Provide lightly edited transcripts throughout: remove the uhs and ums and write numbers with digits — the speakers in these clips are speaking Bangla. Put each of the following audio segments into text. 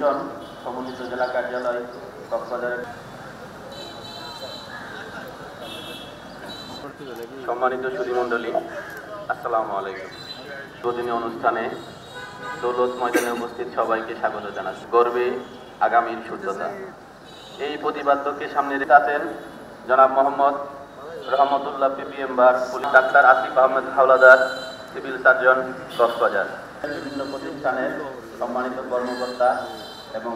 কমিশন সমন্বিত জেলা কার্যালয় কক্সবাজারের সম্মানিত সুধীমণ্ডলী, আসসালামু আলাইকুম। দুদিনের অনুষ্ঠানে দৌলত ময়দানে উপস্থিত সবাইকে স্বাগত জানাচ্ছি। গর্বে আগামীর সূর্যতা। এই প্রতিপাদ্যকে সামনে রেখে আছেন জনাব মোহাম্মদ রহমতুল্লাহ পিপিএম বার, ডাক্তার আসিফ আহমেদ হাওলাদার, সিভিল সার্জন কক্সবাজার, বিভিন্ন প্রতিষ্ঠানের সম্মানিত কর্মকর্তা এবং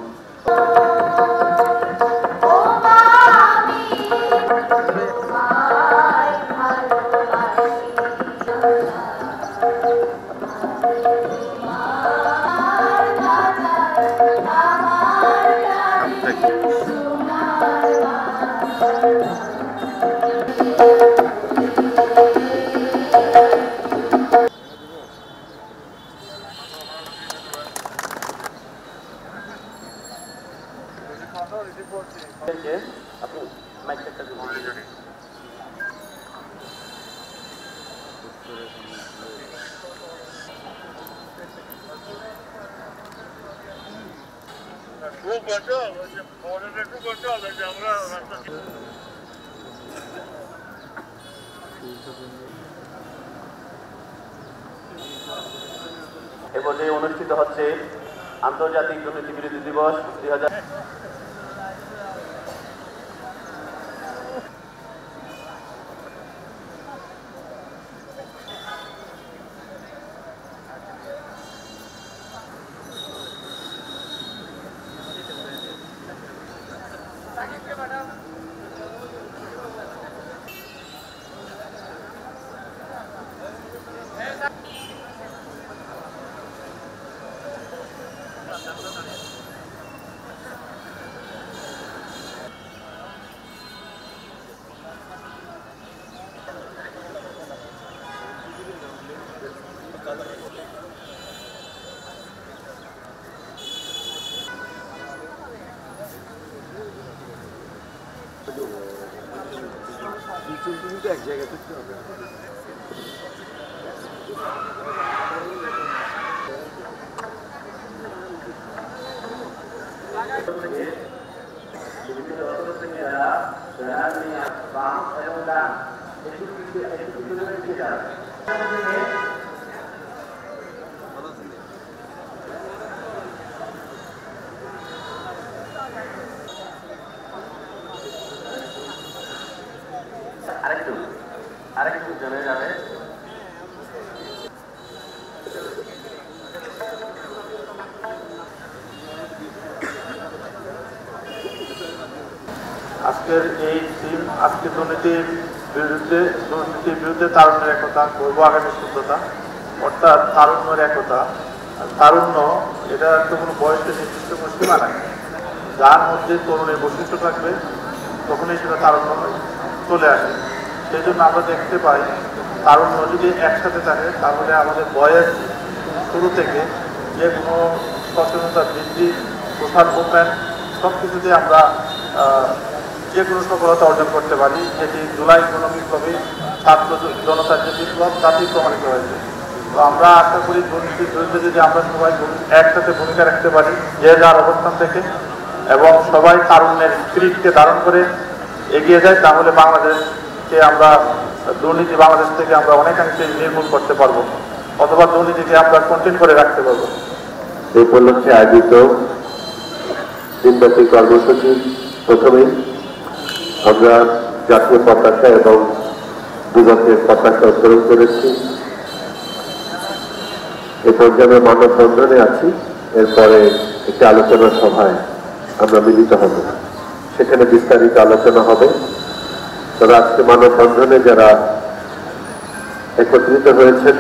এ পর্যায়ে অনুষ্ঠিত হচ্ছে আন্তর্জাতিক দুর্নীতি বিরোধী দিবস 2000। এক জায়গায় থাকতে হবে। আরেকটু জনে যাবে। আজকের এই দিন আজকে দুর্নীতির বিরুদ্ধে তারুণ্যের একতা, করবো আগামী শুদ্ধতা, অর্থাৎ তারুণ্যের একতা। তারুণ্য এটা তো কোনো বয়সের নির্দিষ্ট কোনো সীমা নাই। যার মধ্যে তরুণের বৈশিষ্ট্য থাকবে তখনই সেটা তারুণ্য চলে আসে। সেই জন্য আমরা দেখতে পাই তারুণ্য যদি একসাথে থাকে তাহলে আমাদের বয়স শুরু থেকে যে কোনো সচেতনতা বৃদ্ধি, প্রসার মুভমেন্ট সব কিছুতে আমরা যে কোনো সফলতা অর্জন করতে পারি। যেটি জুলাই বিপ্লবী ছাত্র জনতার যে বিপ্লব তাতেই প্রমাণিত হয়েছে। তো আমরা আশা করি দুর্নীতির বিরুদ্ধে যদি আমরা সবাই একসাথে ভূমিকা রাখতে পারি যে যার অবস্থান থেকে, এবং সবাই তারুণ্যের স্পিরিটকে ধারণ করে এগিয়ে যায়, তাহলে বাংলাদেশকে আমরা দুর্নীতি বাংলাদেশ থেকে আমরা অনেকাংশে নির্মূল করতে পারবো, অথবা দুর্নীতিকে আমরা কন্টেইন করে রাখতে পারবো। এই উপলক্ষে আয়োজিত দিনব্যাপী কর্মসূচি প্রথমেই আমরা জাতীয় পতাকা এবং দিবসের পতাকা উত্তোলন করেছি। এ পর্যায়ে মানববন্ধনে আছি, এরপরে একটি আলোচনা সভায় আমরা মিলিত হব, সেখানে বিস্তারিত আলোচনা হবে। তবে আজকে মানববন্ধনে যারা একত্রিত হয়েছেন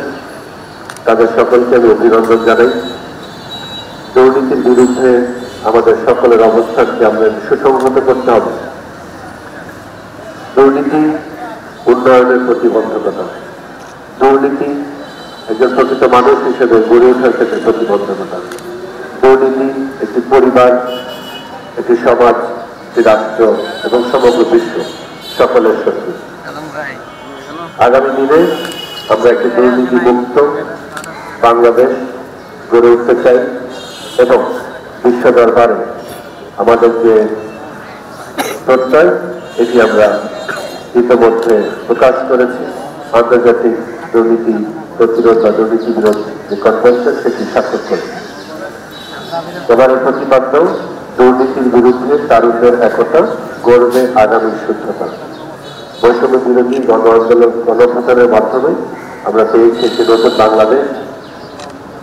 তাদের সকলকে আমি অভিনন্দন জানাই। দুর্নীতির বিরুদ্ধে আমাদের সকলের অবস্থানকে আমরা সুসংহত করতে হবে। দুর্নীতি উন্নয়নের প্রতিবন্ধকতা, দুর্নীতি একজন প্রকৃত মানুষ হিসেবে গড়ে ওঠার ক্ষেত্রে প্রতিবন্ধকতা, দুর্নীতি একটি পরিবার, একটি সমাজ, একটি রাষ্ট্র এবং সমগ্র বিশ্ব সকলের শত্রু। আগামী দিনে আমরা একটি দুর্নীতি মুক্ত বাংলাদেশ গড়ে উঠতে চাই এবং বিশ্ব দরবারে আমাদের যে প্রত্যয় এটি আমরা ইতিমধ্যে প্রকাশ করেছি। আন্তর্জাতিক দুর্নীতি প্রতিরোধ বা দুর্নীতি বিরোধ যে কনভেনশন সেটি স্বাক্ষর করেছি। এবারের প্রতিপাদ্য দুর্নীতির বিরুদ্ধে তারুণ্যের একতা, গর্বে আগামীর শুদ্ধতা। বৈষম্য বিরোধী গণ আন্দোলন গণঅভ্যুত্থানের মাধ্যমে আমরা পেয়েছি একটি নতুন বাংলাদেশ।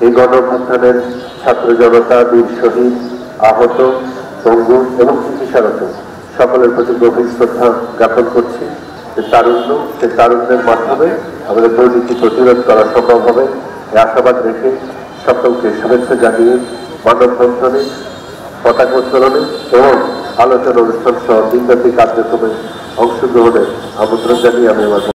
এই গণঅভ্যুত্থানের ছাত্র জনতা, বীর শহীদ, আহত, পঙ্গু এবং চিকিৎসারত সকলের প্রতি গভীর শ্রদ্ধা জ্ঞাপন করছি। যে তারুণ্য, সে তারুণ্যের মাধ্যমে আমাদের দুর্নীতি প্রতিরোধ করা সম্ভব হবে এই আশাবাদ রেখে সকলকে শুভেচ্ছা জানিয়ে মানববন্ধনে, পতাকা উত্তোলনে এবং আলোচনা অনুষ্ঠান সহ দিনব্যাপী কার্যক্রমে অংশগ্রহণের আমন্ত্রণ জানিয়ে আমি আমার